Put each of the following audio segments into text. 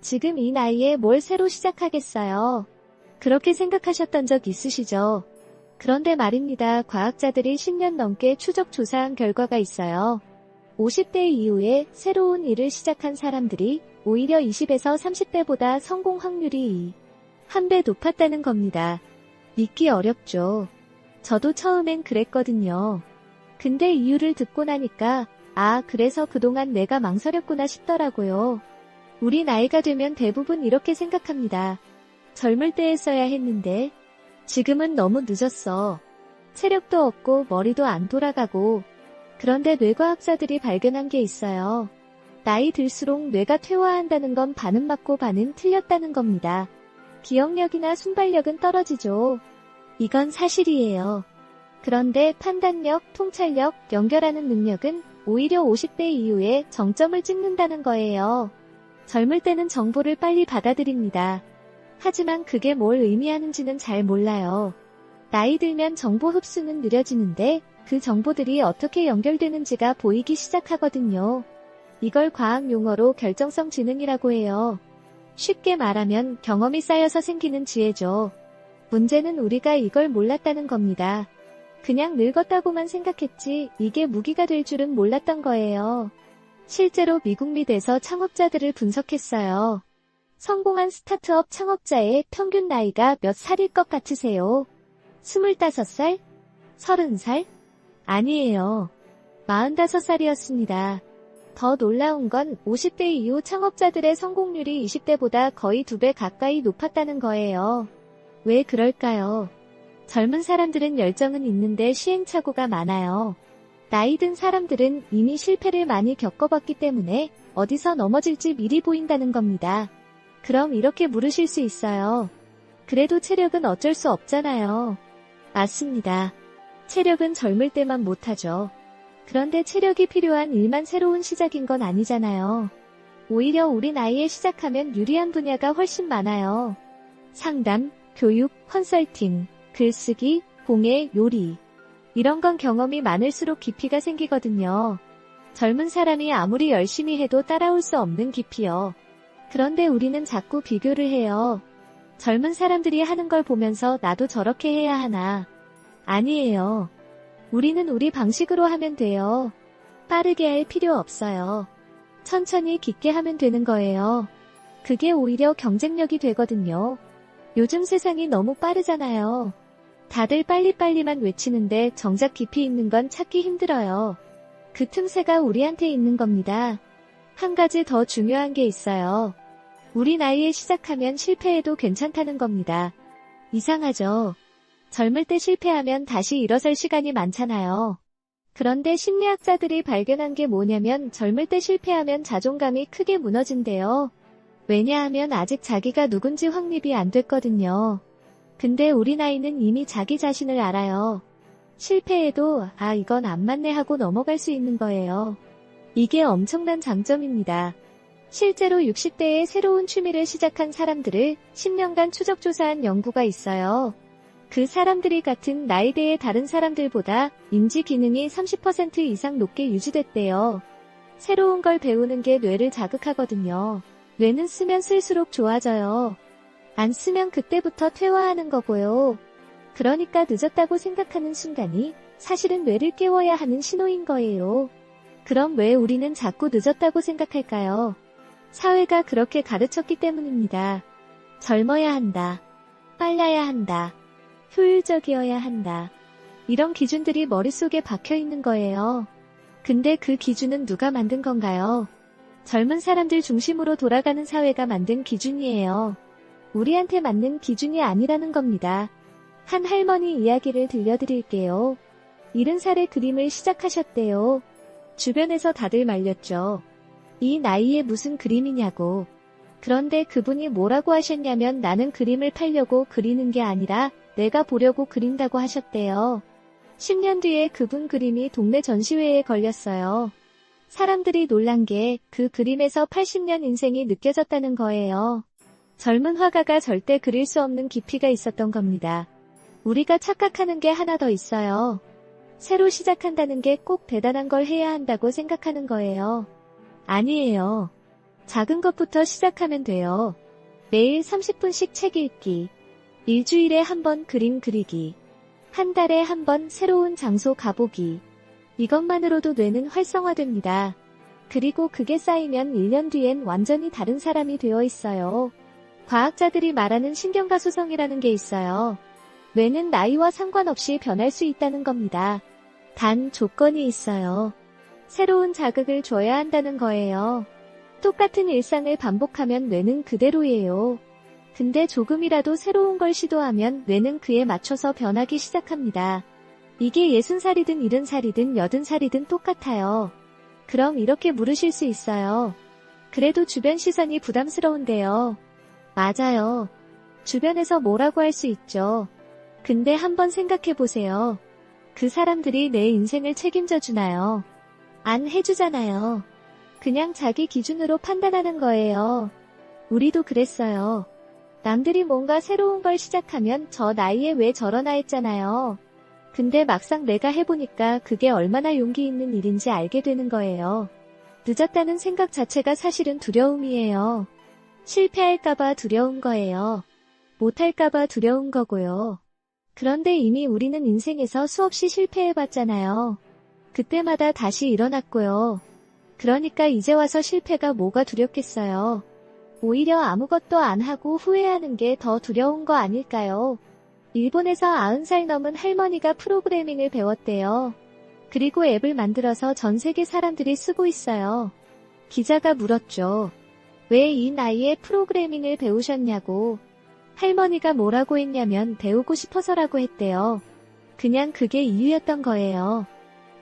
지금 이 나이에 뭘 새로 시작하겠어요. 그렇게 생각하셨던 적 있으시죠? 그런데 말입니다. 과학자들이 10년 넘게 추적 조사한 결과가 있어요. 50대 이후에 새로운 일을 시작한 사람들이 오히려 20에서 30대보다 성공 확률이 1배 높았다는 겁니다. 믿기 어렵죠. 저도 처음엔 그랬거든요. 근데 이유를 듣고 나니까 그래서 그동안 내가 망설였구나 싶더라고요. 우리 나이가 되면 대부분 이렇게 생각합니다. 젊을 때 했어야 했는데 지금은 너무 늦었어. 체력도 없고 머리도 안 돌아가고. 그런데 뇌과학자들이 발견한 게 있어요. 나이 들수록 뇌가 퇴화한다는 건 반은 맞고 반은 틀렸다는 겁니다. 기억력이나 순발력은 떨어지죠. 이건 사실이에요. 그런데 판단력, 통찰력, 연결하는 능력은 오히려 50대 이후에 정점을 찍는다는 거예요. 젊을 때는 정보를 빨리 받아들입니다. 하지만 그게 뭘 의미하는지는 잘 몰라요. 나이 들면 정보 흡수는 느려지는데 그 정보들이 어떻게 연결되는지가 보이기 시작하거든요. 이걸 과학 용어로 결정성 지능이라고 해요. 쉽게 말하면 경험이 쌓여서 생기는 지혜죠. 문제는 우리가 이걸 몰랐다는 겁니다. 그냥 늙었다고만 생각했지 이게 무기가 될 줄은 몰랐던 거예요. 실제로 미국 밑에서 창업자들을 분석했어요. 성공한 스타트업 창업자의 평균 나이가 몇 살일 것 같으세요? 25살? 30살? 아니에요. 45살이었습니다. 더 놀라운 건 50대 이후 창업자들의 성공률이 20대보다 거의 2배 가까이 높았다는 거예요. 왜 그럴까요? 젊은 사람들은 열정은 있는데 시행착오가 많아요. 나이 든 사람들은 이미 실패를 많이 겪어봤기 때문에 어디서 넘어질지 미리 보인다는 겁니다. 그럼 이렇게 물으실 수 있어요. 그래도 체력은 어쩔 수 없잖아요. 맞습니다. 체력은 젊을 때만 못하죠. 그런데 체력이 필요한 일만 새로운 시작인 건 아니잖아요. 오히려 우리 나이에 시작하면 유리한 분야가 훨씬 많아요. 상담, 교육, 컨설팅, 글쓰기, 공예, 요리. 이런 건 경험이 많을수록 깊이가 생기거든요. 젊은 사람이 아무리 열심히 해도 따라올 수 없는 깊이요. 그런데 우리는 자꾸 비교를 해요. 젊은 사람들이 하는 걸 보면서 나도 저렇게 해야 하나. 아니에요. 우리는 우리 방식으로 하면 돼요. 빠르게 할 필요 없어요. 천천히 깊게 하면 되는 거예요. 그게 오히려 경쟁력이 되거든요. 요즘 세상이 너무 빠르잖아요. 다들 빨리빨리만 외치는데 정작 깊이 있는 건 찾기 힘들어요. 그 틈새가 우리한테 있는 겁니다. 한 가지 더 중요한 게 있어요. 우리 나이에 시작하면 실패해도 괜찮다는 겁니다. 이상하죠? 젊을 때 실패하면 다시 일어설 시간이 많잖아요. 그런데 심리학자들이 발견한 게 뭐냐면 젊을 때 실패하면 자존감이 크게 무너진대요. 왜냐하면 아직 자기가 누군지 확립이 안 됐거든요. 근데 우리 나이는 이미 자기 자신을 알아요. 실패해도 이건 안 맞네 하고 넘어갈 수 있는 거예요. 이게 엄청난 장점입니다. 실제로 60대에 새로운 취미를 시작한 사람들을 10년간 추적조사한 연구가 있어요. 그 사람들이 같은 나이대의 다른 사람들보다 인지 기능이 30% 이상 높게 유지됐대요. 새로운 걸 배우는 게 뇌를 자극하거든요. 뇌는 쓰면 쓸수록 좋아져요. 안 쓰면 그때부터 퇴화하는 거고요. 그러니까 늦었다고 생각하는 순간이 사실은 뇌를 깨워야 하는 신호인 거예요. 그럼 왜 우리는 자꾸 늦었다고 생각할까요? 사회가 그렇게 가르쳤기 때문입니다. 젊어야 한다. 빨라야 한다. 효율적이어야 한다. 이런 기준들이 머릿속에 박혀 있는 거예요. 근데 그 기준은 누가 만든 건가요? 젊은 사람들 중심으로 돌아가는 사회가 만든 기준이에요. 우리한테 맞는 기준이 아니라는 겁니다. 한 할머니 이야기를 들려드릴게요. 70살에 그림을 시작하셨대요. 주변에서 다들 말렸죠. 이 나이에 무슨 그림이냐고. 그런데 그분이 뭐라고 하셨냐면 나는 그림을 팔려고 그리는 게 아니라 내가 보려고 그린다고 하셨대요. 10년 뒤에 그분 그림이 동네 전시회에 걸렸어요. 사람들이 놀란 게 그 그림에서 80년 인생이 느껴졌다는 거예요. 젊은 화가가 절대 그릴 수 없는 깊이가 있었던 겁니다. 우리가 착각하는 게 하나 더 있어요. 새로 시작한다는 게 꼭 대단한 걸 해야 한다고 생각하는 거예요. 아니에요. 작은 것부터 시작하면 돼요. 매일 30분씩 책 읽기, 일주일에 한 번 그림 그리기, 한 달에 한 번 새로운 장소 가보기. 이것만으로도 뇌는 활성화됩니다. 그리고 그게 쌓이면 1년 뒤엔 완전히 다른 사람이 되어 있어요. 과학자들이 말하는 신경가소성이라는 게 있어요. 뇌는 나이와 상관없이 변할 수 있다는 겁니다. 단 조건이 있어요. 새로운 자극을 줘야 한다는 거예요. 똑같은 일상을 반복하면 뇌는 그대로예요. 근데 조금이라도 새로운 걸 시도하면 뇌는 그에 맞춰서 변하기 시작합니다. 이게 60살이든 70살이든 80살이든 똑같아요. 그럼 이렇게 물으실 수 있어요. 그래도 주변 시선이 부담스러운데요. 맞아요. 주변에서 뭐라고 할 수 있죠. 근데 한번 생각해보세요. 그 사람들이 내 인생을 책임져 주나요? 안 해주잖아요. 그냥 자기 기준으로 판단하는 거예요. 우리도 그랬어요. 남들이 뭔가 새로운 걸 시작하면 저 나이에 왜 저러나 했잖아요. 근데 막상 내가 해보니까 그게 얼마나 용기 있는 일인지 알게 되는 거예요. 늦었다는 생각 자체가 사실은 두려움이에요. 실패할까봐 두려운 거예요. 못할까봐 두려운 거고요. 그런데 이미 우리는 인생에서 수없이 실패해봤잖아요. 그때마다 다시 일어났고요. 그러니까 이제 와서 실패가 뭐가 두렵겠어요. 오히려 아무것도 안 하고 후회하는 게 더 두려운 거 아닐까요? 일본에서 90살 넘은 할머니가 프로그래밍을 배웠대요. 그리고 앱을 만들어서 전 세계 사람들이 쓰고 있어요. 기자가 물었죠. 왜 이 나이에 프로그래밍을 배우셨냐고. 할머니가 뭐라고 했냐면 배우고 싶어서라고 했대요. 그냥 그게 이유였던 거예요.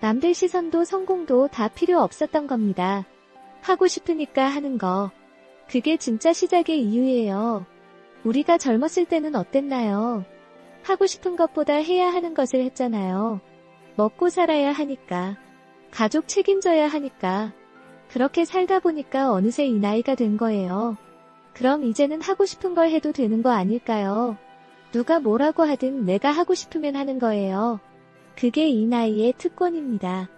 남들 시선도 성공도 다 필요 없었던 겁니다. 하고 싶으니까 하는 거. 그게 진짜 시작의 이유예요. 우리가 젊었을 때는 어땠나요? 하고 싶은 것보다 해야 하는 것을 했잖아요. 먹고 살아야 하니까. 가족 책임져야 하니까. 그렇게 살다 보니까 어느새 이 나이가 된 거예요. 그럼 이제는 하고 싶은 걸 해도 되는 거 아닐까요? 누가 뭐라고 하든 내가 하고 싶으면 하는 거예요. 그게 이 나이의 특권입니다.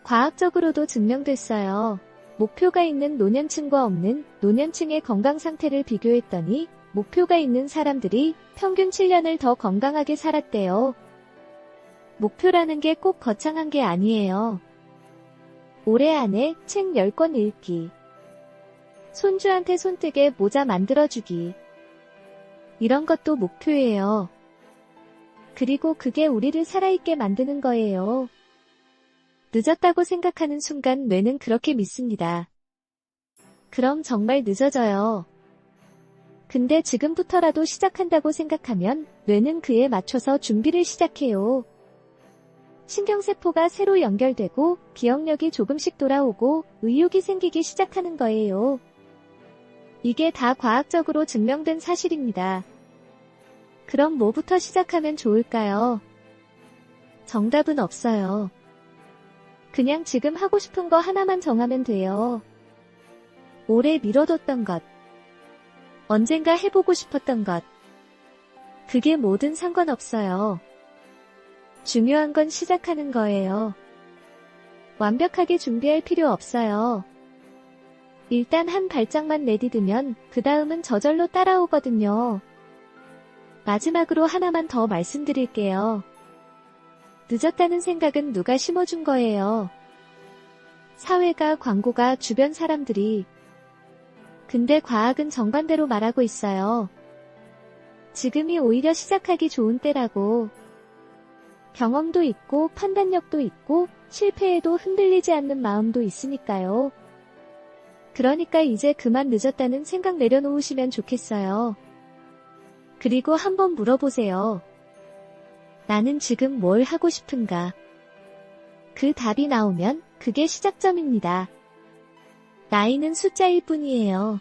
과학적으로도 증명됐어요. 목표가 있는 노년층과 없는 노년층의 건강 상태를 비교했더니 목표가 있는 사람들이 평균 7년을 더 건강하게 살았대요. 목표라는 게 꼭 거창한 게 아니에요. 올해 안에 책 10권 읽기. 손주한테 손뜨개 모자 만들어주기. 이런 것도 목표예요. 그리고 그게 우리를 살아있게 만드는 거예요. 늦었다고 생각하는 순간 뇌는 그렇게 믿습니다. 그럼 정말 늦어져요. 근데 지금부터라도 시작한다고 생각하면 뇌는 그에 맞춰서 준비를 시작해요. 신경세포가 새로 연결되고 기억력이 조금씩 돌아오고 의욕이 생기기 시작하는 거예요. 이게 다 과학적으로 증명된 사실입니다. 그럼 뭐부터 시작하면 좋을까요? 정답은 없어요. 그냥 지금 하고 싶은 거 하나만 정하면 돼요. 오래 미뤄뒀던 것. 언젠가 해보고 싶었던 것. 그게 뭐든 상관없어요. 중요한 건 시작하는 거예요. 완벽하게 준비할 필요 없어요. 일단 한 발짝만 내디디면 그 다음은 저절로 따라오거든요. 마지막으로 하나만 더 말씀드릴게요. 늦었다는 생각은 누가 심어준 거예요. 사회가, 광고가, 주변 사람들이. 근데 과학은 정반대로 말하고 있어요. 지금이 오히려 시작하기 좋은 때라고. 경험도 있고 판단력도 있고 실패에도 흔들리지 않는 마음도 있으니까요. 그러니까 이제 그만 늦었다는 생각 내려놓으시면 좋겠어요. 그리고 한번 물어보세요. 나는 지금 뭘 하고 싶은가? 그 답이 나오면 그게 시작점입니다. 나이는 숫자일 뿐이에요.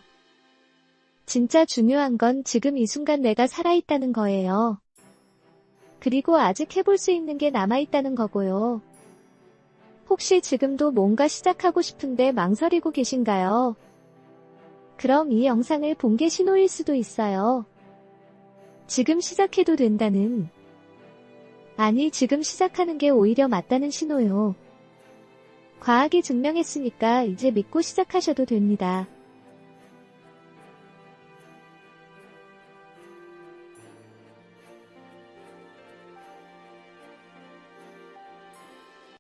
진짜 중요한 건 지금 이 순간 내가 살아있다는 거예요. 그리고 아직 해볼 수 있는 게 남아있다는 거고요. 혹시 지금도 뭔가 시작하고 싶은데 망설이고 계신가요? 그럼 이 영상을 본 게 신호일 수도 있어요. 지금 시작해도 된다는. 아니, 지금 시작하는 게 오히려 맞다는 신호요. 과학이 증명했으니까 이제 믿고 시작하셔도 됩니다.